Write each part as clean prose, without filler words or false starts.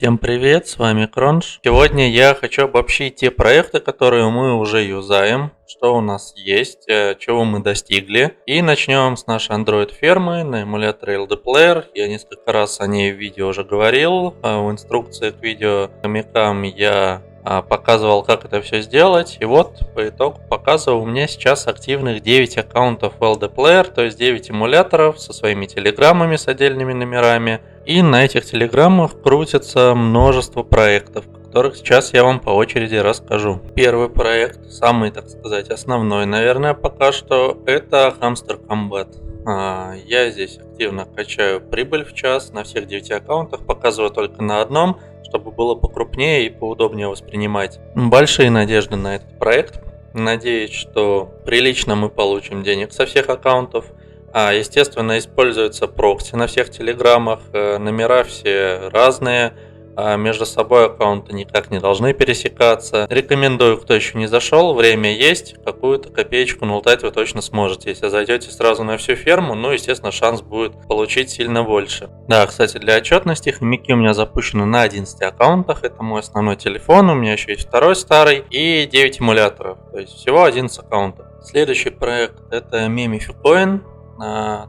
Всем привет, с вами Кронж. Сегодня я хочу обобщить те проекты, которые мы уже юзаем, что у нас есть, чего мы достигли. И начнем с нашей Android фермы на эмуляторе LD Player. Я несколько раз о ней в видео уже говорил. В инструкции к видео хомякам я показывал, как это все сделать. И вот по итогу показываю, у меня сейчас активных 9 аккаунтов в LD Player, то есть 9 эмуляторов со своими телеграммами с отдельными номерами. И на этих телеграммах крутится множество проектов, о которых сейчас я вам по очереди расскажу. Первый проект, самый, так сказать, основной, наверное, пока что, это Hamster Combat. Я здесь активно качаю прибыль в час на всех 9 аккаунтах, показываю только на одном, чтобы было покрупнее и поудобнее воспринимать. Большие надежды на этот проект. Надеюсь, что прилично мы получим денег со всех аккаунтов. Естественно, используется прокси на всех телеграммах, номера все разные, между собой аккаунты никак не должны пересекаться. Рекомендую, кто еще не зашел, время есть, какую-то копеечку налутать вы точно сможете. Если зайдете сразу на всю ферму, естественно, шанс будет получить сильно больше. Да, кстати, для отчетности, хомяки у меня запущены на 11 аккаунтах, это мой основной телефон, у меня еще есть второй старый и 9 эмуляторов, то есть всего 11 аккаунтов. Следующий проект это Memificoin.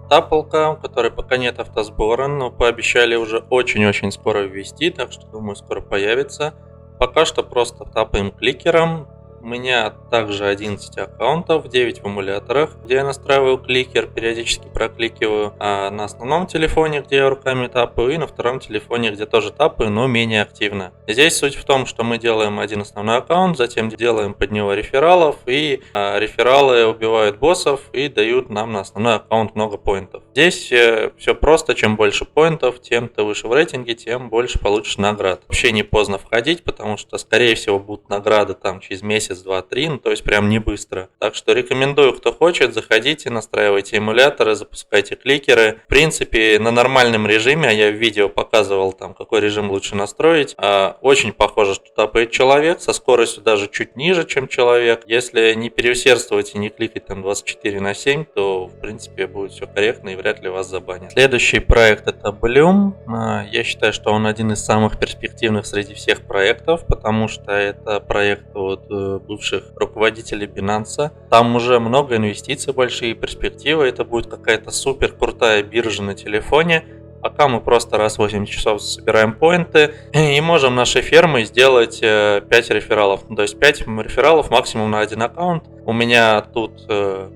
Тапалка, у которой пока нет автосбора, но пообещали уже очень-очень скоро ввести, так что думаю скоро появится. Пока что просто тапаем кликером. У меня также 11 аккаунтов, 9 в эмуляторах, где я настраиваю кликер, периодически прокликиваю, на основном телефоне, где я руками тапаю, и на втором телефоне, где тоже тапаю, но менее активно. Здесь суть в том, что мы делаем один основной аккаунт, затем делаем под него рефералов, и рефералы убивают боссов и дают нам на основной аккаунт много поинтов. Здесь все просто, чем больше поинтов, тем ты выше в рейтинге, тем больше получишь наград. Вообще не поздно входить, потому что скорее всего будут награды там через месяц, 2-3, то есть прям не быстро. Так что рекомендую, кто хочет, заходите, настраивайте эмуляторы, запускайте кликеры. В принципе, на нормальном режиме, я в видео показывал там, какой режим лучше настроить. Очень похоже, что тапает человек, со скоростью даже чуть ниже, чем человек. Если не переусердствовать и не кликать там 24/7, то в принципе будет все корректно и вряд ли вас забанят. Следующий проект это Bloom. Я считаю, что он один из самых перспективных среди всех проектов, потому что это проект от бывших руководителей Binance. Там уже много инвестиций, большие перспективы. Это будет какая-то супер крутая биржа на телефоне. Пока мы просто раз в 8 часов собираем поинты и можем нашей фермой сделать 5 рефералов. То есть 5 рефералов максимум на один аккаунт. У меня тут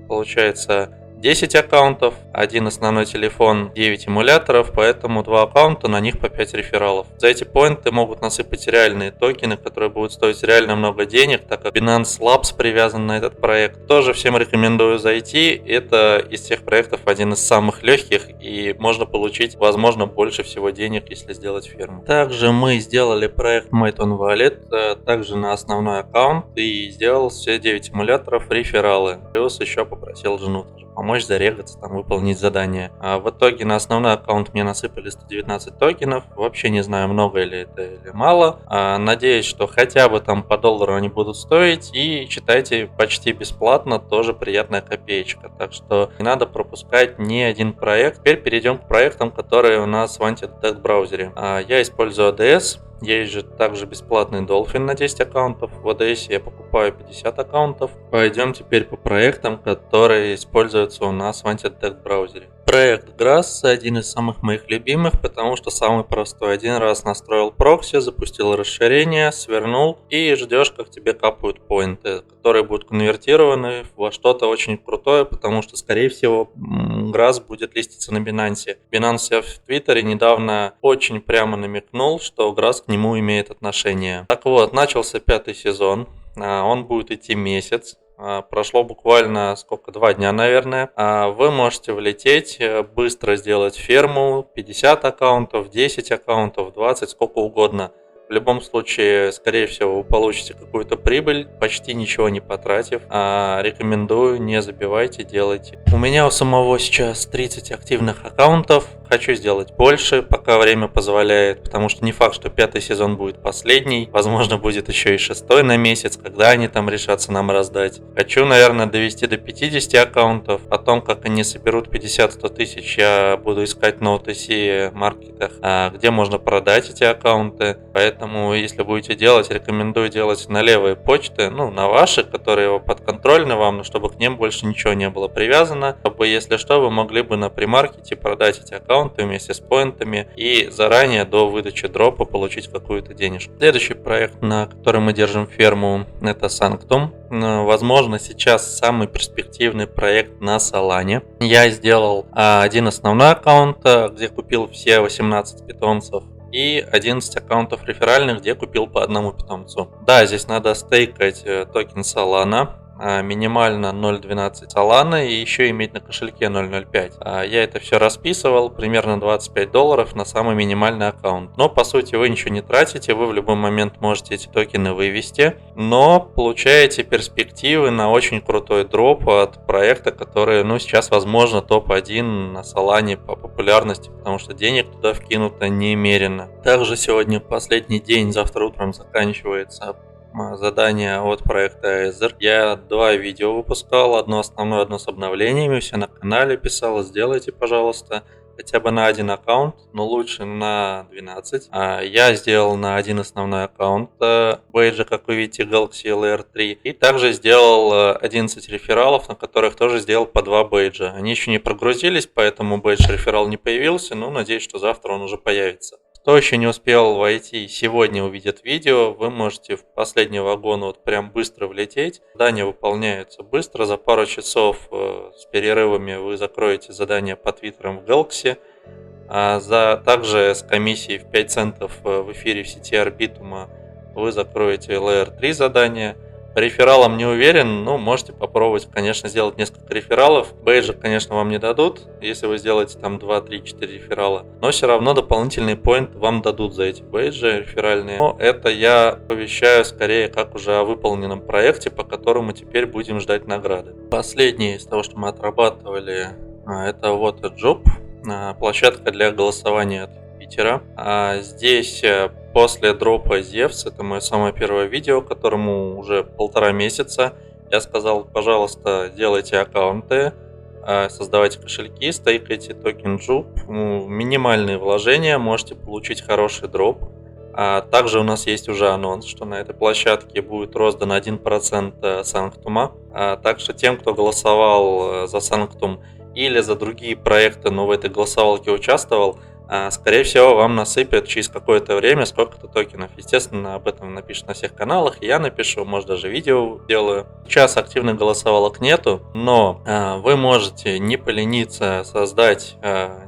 получается 10 аккаунтов, один основной телефон, 9 эмуляторов, поэтому 2 аккаунта, на них по 5 рефералов. За эти поинты могут насыпать реальные токены, которые будут стоить реально много денег, так как Binance Labs привязан на этот проект. Тоже всем рекомендую зайти, это из всех проектов один из самых легких и можно получить, возможно, больше всего денег, если сделать ферму. Также мы сделали проект Myton Wallet, также на основной аккаунт и сделал все 9 эмуляторов рефералы. Плюс еще попросил жену помочь зарегаться, там выполнить задание. В итоге на основной аккаунт мне насыпали 119 токенов. Вообще не знаю, много ли это или мало. Надеюсь, что хотя бы там по доллару они будут стоить. И читайте почти бесплатно, тоже приятная копеечка. Так что не надо пропускать ни один проект. Теперь перейдем к проектам, которые у нас в антидетект браузере. Я использую ADS. Есть же также бесплатный Dolphin на 10 аккаунтов. В ADS я покупаю 50 аккаунтов. Пойдем теперь по проектам, которые используются у нас в антидетект браузере. Проект Grass один из самых моих любимых, потому что самый простой. Один раз настроил прокси, запустил расширение, свернул и ждешь, как тебе капают поинты, которые будут конвертированы во что-то очень крутое, потому что, скорее всего, Grass будет листиться на Binance. Binance в Твиттере недавно очень прямо намекнул, что Grass к нему имеет отношение. Так вот, начался 5-й сезон, он будет идти месяц. Прошло буквально 2 дня, наверное. Вы можете влететь, быстро сделать ферму, 50 аккаунтов, 10 аккаунтов, 20, сколько угодно. В любом случае, скорее всего, вы получите какую-то прибыль, почти ничего не потратив. Рекомендую, не забивайте, делайте. У меня у самого сейчас 30 активных аккаунтов. Хочу сделать больше, пока время позволяет, потому что не факт, что 5-й сезон будет последний. Возможно, будет еще и 6-й на месяц, когда они там решатся нам раздать. Хочу, наверное, довести до 50 аккаунтов. О том, как они соберут 50-100 тысяч, я буду искать на OTC маркетах, где можно продать эти аккаунты. Поэтому, если будете делать, рекомендую делать на левые почты, на ваши, которые подконтрольны вам, но чтобы к ним больше ничего не было привязано. Чтобы, если что, вы могли бы на примаркете продать эти аккаунты вместе с поинтами и заранее до выдачи дропа получить какую-то денежку. Следующий проект, на который мы держим ферму, это Sanctum. Возможно, сейчас самый перспективный проект на Solana. Я сделал один основной аккаунт, где купил все 18 питомцев, и 11 аккаунтов реферальных, где купил по одному питомцу. Да, здесь надо стейкать токен Solana, минимально 0.12 Solana и еще иметь на кошельке 0.05. Я это все расписывал, примерно $25 на самый минимальный аккаунт. Но по сути вы ничего не тратите, вы в любой момент можете эти токены вывести, но получаете перспективы на очень крутой дроп от проекта, который сейчас возможно топ-1 на Solana по популярности, потому что денег туда вкинуто немерено. Также сегодня последний день, завтра утром заканчивается задание от проекта Ether. Я 2 видео выпускал, одно основное, одно с обновлениями, все на канале писал, сделайте, пожалуйста, хотя бы на 1 аккаунт, но лучше на 12. Я сделал на 1 основной аккаунт бейджа, как вы видите, Galaxy LR3, и также сделал 11 рефералов, на которых тоже сделал по 2 бейджа. Они еще не прогрузились, поэтому бейдж реферал не появился, но надеюсь, что завтра он уже появится. Кто еще не успел войти, сегодня увидит видео, вы можете в последний вагон прям быстро влететь. Задания выполняются быстро, за пару часов с перерывами вы закроете задание по твиттерам в Galaxy. Также с комиссией в 5 центов в эфире в сети Арбитума вы закроете LR3 задание. По рефералам не уверен, можете попробовать, конечно, сделать несколько рефералов. Бейджа, конечно, вам не дадут, если вы сделаете там 2, 3, 4 реферала. Но все равно дополнительный поинт вам дадут за эти бейджи реферальные. Но это я повещаю скорее как уже о выполненном проекте, по которому теперь будем ждать награды. Последнее из того, что мы отрабатывали, это вот Job, площадка для голосования от Питера. Здесь после дропа Zevs, это мое самое первое видео, которому уже 1,5 месяца, я сказал, пожалуйста, делайте аккаунты, создавайте кошельки, стейкайте токен Job, минимальные вложения, можете получить хороший дроп. Также у нас есть уже анонс, что на этой площадке будет роздан 1% Sanctum. Так что тем, кто голосовал за Sanctum или за другие проекты, но в этой голосовалке участвовал, скорее всего, вам насыпят через какое-то время сколько-то токенов. Естественно, об этом напишут на всех каналах, я напишу, может даже видео делаю. Сейчас активных голосовалок нету, но вы можете не полениться создать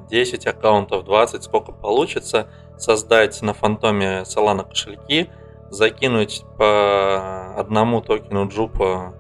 10 аккаунтов, 20, сколько получится, создать на фантоме Solana кошельки, закинуть по одному токену Job,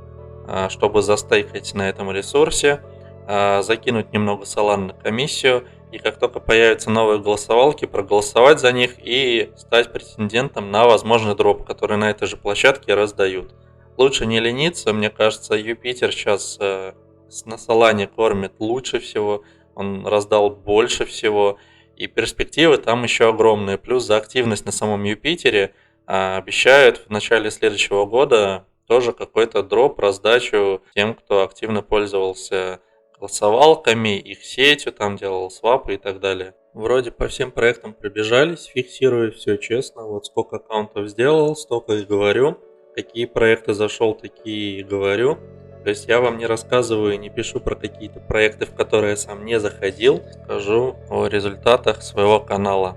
чтобы застейкать на этом ресурсе, закинуть немного Solana на комиссию, и как только появятся новые голосовалки, проголосовать за них и стать претендентом на возможный дроп, который на этой же площадке раздают. Лучше не лениться, мне кажется, Юпитер сейчас на Solana кормит лучше всего, он раздал больше всего, и перспективы там еще огромные. Плюс за активность на самом Юпитере обещают в начале следующего года тоже какой-то дроп, раздачу тем, кто активно пользовался голосовалками, их сетью, там делал свапы и так далее. Вроде по всем проектам пробежались, фиксирую все честно. Вот сколько аккаунтов сделал, столько и говорю. Какие проекты зашел, такие и говорю. То есть я вам не рассказываю и не пишу про какие-то проекты, в которые я сам не заходил. Скажу о результатах своего канала,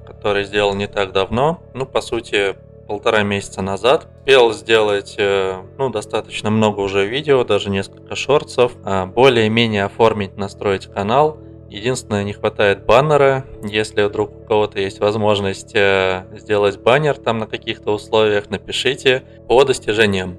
который сделал не так давно. По сути, 1,5 месяца назад. Успел сделать достаточно много уже видео, даже несколько шортсов. Более-менее оформить, настроить канал. Единственное, не хватает баннера. Если вдруг у кого-то есть возможность сделать баннер там на каких-то условиях, напишите. По достижениям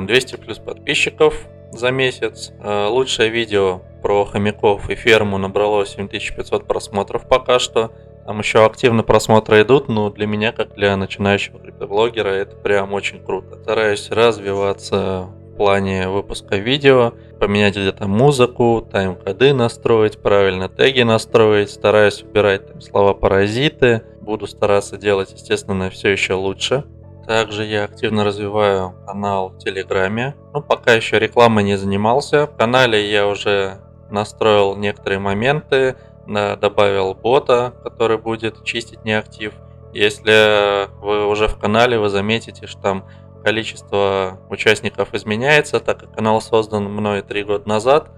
200 плюс подписчиков за месяц. Лучшее видео про хомяков и ферму набрало 7500 просмотров пока что. Там еще активно просмотры идут, но для меня, как для начинающего криптоблогера, это прям очень круто. Стараюсь развиваться в плане выпуска видео, поменять где-то музыку, тайм-коды настроить, правильно теги настроить, стараюсь убирать там слова-паразиты, буду стараться делать, естественно, все еще лучше. Также я активно развиваю канал в Телеграме. Ну, пока еще рекламой не занимался. В канале я уже настроил некоторые моменты, добавил бота, который будет чистить неактив. Если вы уже в канале, вы заметите, что там количество участников изменяется, так как канал создан мной 3 года назад.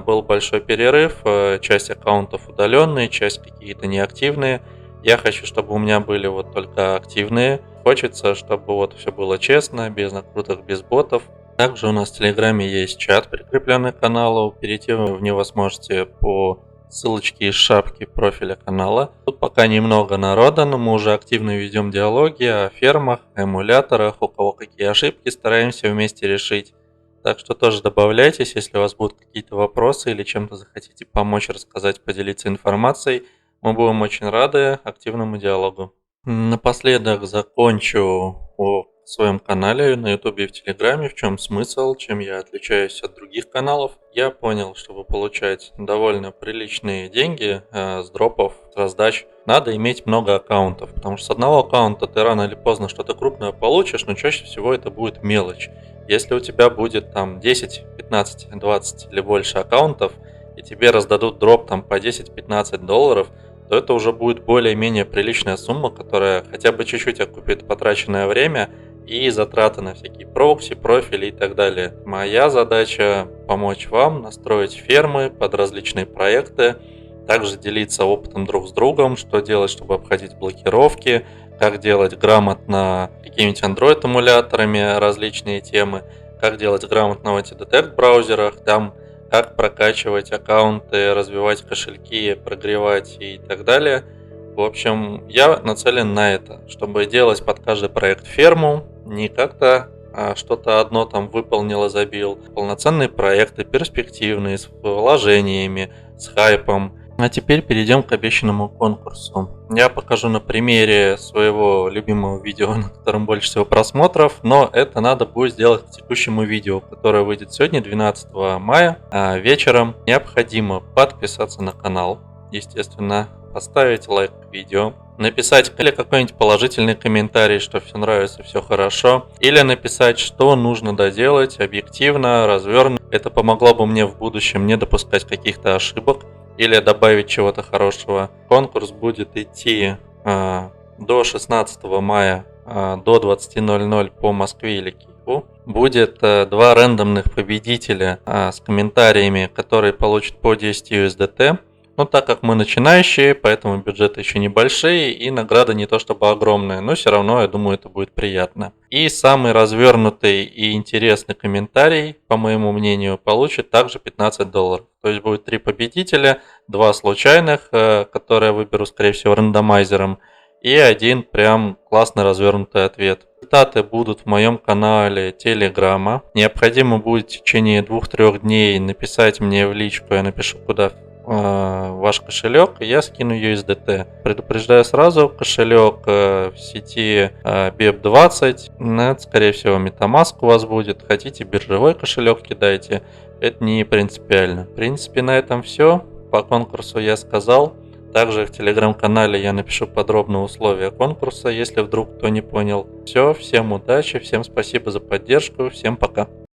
Был большой перерыв, часть аккаунтов удаленные, часть какие-то неактивные. Я хочу, чтобы у меня были вот только активные. Хочется, чтобы вот все было честно, без накруток, без ботов. Также у нас в Телеграме есть чат, прикрепленный к каналу. Перейти в него сможете по ссылочке из шапки профиля канала. Тут пока немного народа, но мы уже активно ведем диалоги о фермах, эмуляторах, у кого какие ошибки, стараемся вместе решить. Так что тоже добавляйтесь, если у вас будут какие-то вопросы или чем-то захотите помочь, рассказать, поделиться информацией. Мы будем очень рады активному диалогу. Напоследок закончу о своем канале на YouTube и в Телеграме, в чем смысл, чем я отличаюсь от других каналов. Я понял, чтобы получать довольно приличные деньги с дропов, с раздач, надо иметь много аккаунтов, потому что с одного аккаунта ты рано или поздно что-то крупное получишь, но чаще всего это будет мелочь. Если у тебя будет там 10, 15, 20 или больше аккаунтов, и тебе раздадут дроп там по 10-15 долларов, то это уже будет более-менее приличная сумма, которая хотя бы чуть-чуть окупит потраченное время и затраты на всякие прокси, профили и так далее. Моя задача помочь вам настроить фермы под различные проекты, также делиться опытом друг с другом, что делать, чтобы обходить блокировки, как делать грамотно какими-нибудь Android-эмуляторами различные темы, как делать грамотно в антидетект браузерах, там как прокачивать аккаунты, развивать кошельки, прогревать и так далее. В общем, я нацелен на это, чтобы делать под каждый проект ферму, не как-то что-то одно там выполнил и забил. Полноценные проекты, перспективные, с вложениями, с хайпом. А теперь перейдем к обещанному конкурсу. Я покажу на примере своего любимого видео, на котором больше всего просмотров, но это надо будет сделать к текущему видео, которое выйдет сегодня, 12 мая, вечером. Необходимо подписаться на канал, естественно, поставить лайк к видео, написать или какой-нибудь положительный комментарий, что все нравится, все хорошо, или написать, что нужно доделать объективно, развернуто. Это помогло бы мне в будущем не допускать каких-то ошибок или добавить чего-то хорошего. Конкурс будет идти до 16 мая до 20:00 по Москве или Киеву. Будет 2 рандомных победителя с комментариями, которые получат по 10 USDT. Но так как мы начинающие, поэтому бюджеты еще небольшие и награда не то чтобы огромная, но все равно, я думаю, это будет приятно. И самый развернутый и интересный комментарий, по моему мнению, получит также 15 долларов. То есть будет 3 победителя, 2 случайных, которые я выберу, скорее всего, рандомайзером, и 1 прям классно развернутый ответ. Результаты будут в моем канале Телеграма. Необходимо будет в течение 2-3 дней написать мне в личку, я напишу куда ваш кошелек, и я скину USDT. Предупреждаю сразу, кошелек в сети BEP20, это, скорее всего, MetaMask у вас будет. Хотите биржевой кошелек кидайте, это не принципиально. В принципе, на этом все. По конкурсу я сказал. Также в телеграм-канале я напишу подробные условия конкурса, если вдруг кто не понял. Все, всем удачи, всем спасибо за поддержку, всем пока.